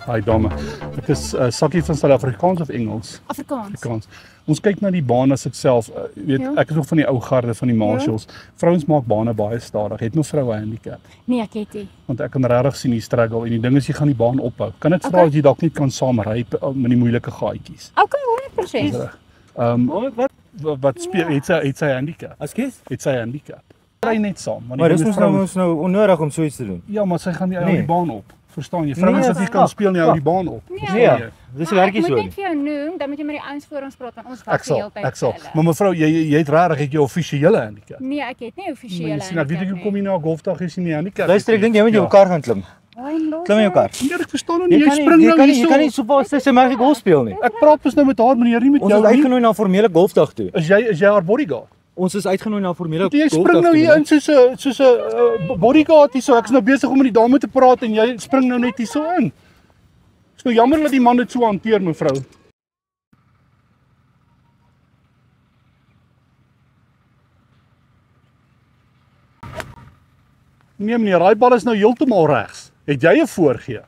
Hi dame. Ek is Sakkie van Suid-Afrikaans of Engels? Afrikaans. Ons kyk na die baan as ek self, ek is nog van die ou garde van die marshals. Vrouens maak bane baie stadig. Het mevrou 'n handicap? Nee, ek het nie. Want ek kan regtig sien die struggle en die ding is jy gaan die baan ophou. Kan ek vra as jy dalk nie kan saam ry met die moeilike gaatjies? Okay, 100%. Wat speel het sy handicap? Ekskuus? Het sy handicap? Ry net saam. Maar dis ons nou onnodig om so iets te doen. Ja, maar sy gaan nie die baan op. Verstaan jy? Vrouens wat nie kan speel nie hou die baan op. Nee. Dis werkie so. Ek moet net vir jou noem, dan moet jy met die ouens voor ons praat en ons wag die hele tyd. Ek sal. Maar mevrou, jy het regtig jou offisiële handicap. Nee, ek het nie offisiële handicap. Sien, ek weet ek kom jy na 'n golfdag as jy nie handicap. Luister, ek dink jy moet jou kar gaan klim. Klim in jou kar. Nee, ek verstaan nou nie. Jy spring nou hier. Jy kan nie so vas sy mag golf speel nie. Ek praat mos nou met haar meneer, nie met jou nie. Ons is uitgenooi na 'n formele golfdag toe. Is jy haar bodyguard? Ons is uitgenooi na 'n formele golfdag. Jy spring nou hier in soos 'n bodyguard hierso. Ek is nou besig om met die dame te praat en jy spring nou net hierso in. Dis nou jammer dat die man dit so hanteer, mevrou. Nee meneer, daai bal is nou heeltemal regs. Het jy 'n voorgee?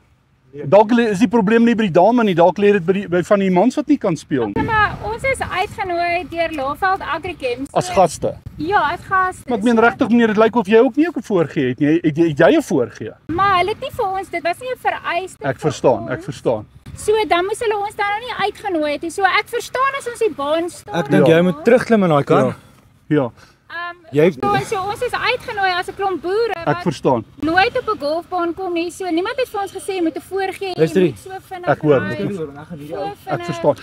Dalk is die probleem nie by die dame nie, dalk lê dit by van die mans wat nie kan speel nie. Maar ons is uitgenooi deur Laveld Agrichem. As gaste. Ja, as gaste. Maar ek meen regtig meneer, dit lyk of jy ook nie 'n voorgee het nie. Het jy 'n voorgee? Maar hulle het nie vir ons, dit was nie 'n vereiste. Ek verstaan. So dan moes hulle ons dan nou nie uitgenooi het nie. So ek verstaan as ons die baan staan. Ek dink jy moet terugklim in daai kar. Ja. So ons is uitgenooi as 'n klomp boere wat Ek verstaan. nooit op 'n golfbaan kom nie. So niemand het vir ons gesê jy moet 'n voorgee hê, jy moet so vinnig. Ek hoor. Ek verstaan.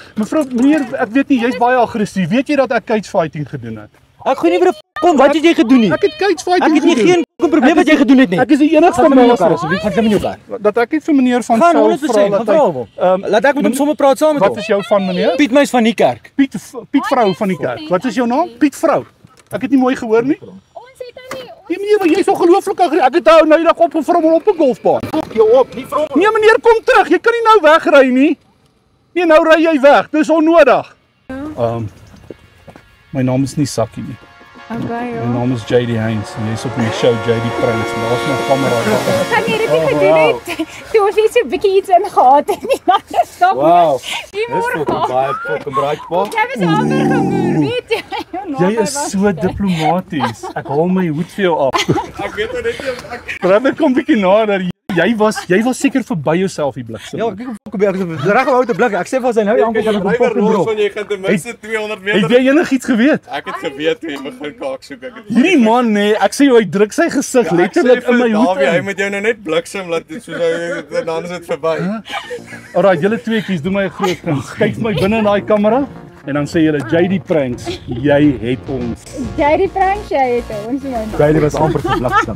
Meneer, ek weet nie, jy's baie aggressief. Weet jy dat ek cage fighting gedoen het? Ek gou nie vir kom, wat het jy gedoen nie? Ek het cage fighting gedoen. Ek het nie geen probleem wat jy gedoen het nie. Ek is die enigste man asseblief, gaan klim in jou kar. Dat ek net vir meneer van Gaan Saul 100% vra vra hom. Laat ek met hom sommer praat saam met hom. Wat is jou van meneer? Piet Meis van die kerk. Piet vrou van die kerk. Wat is jou naam? Piet vrou. Ek het nie mooi gehoor nie. Ons het nou nie. Nee meneer, maar jy's ongelooflik aggressief. Ek het nou die dag opgevra om op 'n golfbaan. Fok jou op, nie vir hom. Nee meneer, kom terug. Jy kan nie nou wegry nie. Nee, nou ry jy weg. Dis onnodig. My naam is nie Sakkie nie. Okay, My naam is JD Heinz en jy's op my show JD Prince. Daar's my kamera. Kan jy dit nie gedoen het? Toe ons net so 'n bietjie iets ingehad het nie. Dan stop. Wow. Die Dis môre. baie fucking braaipaal. Jy was amper gemoer, weet jy? Jy is so diplomaties. Ek haal my hoed vir jou af. Ek weet nou net nie Brother, kom bietjie nader. Jy was seker verby jouself die bliksem. Ja, kyk hoe ek is reg om te blik. Ek sê vir sy nou die aankom van 'n drywer pop los van jy gaan ten minste 200 Het meter. jy enigiets geweet? Ek het geweet hoe jy begin kaak soek. Ek het Hierdie man nê, ek sê jou hy druk sy gesig letterlik in my hoed. Hy moet jou nou net bliksem laat dit soos hy dan is dit verby. Alraai, julle tweeetjies, doen my 'n groot guns. Kyk vir my binne in daai kamera en dan sê julle JD Pranks, jy het ons. Jy die Frans, jy het ons nou. JD was amper verbliksem.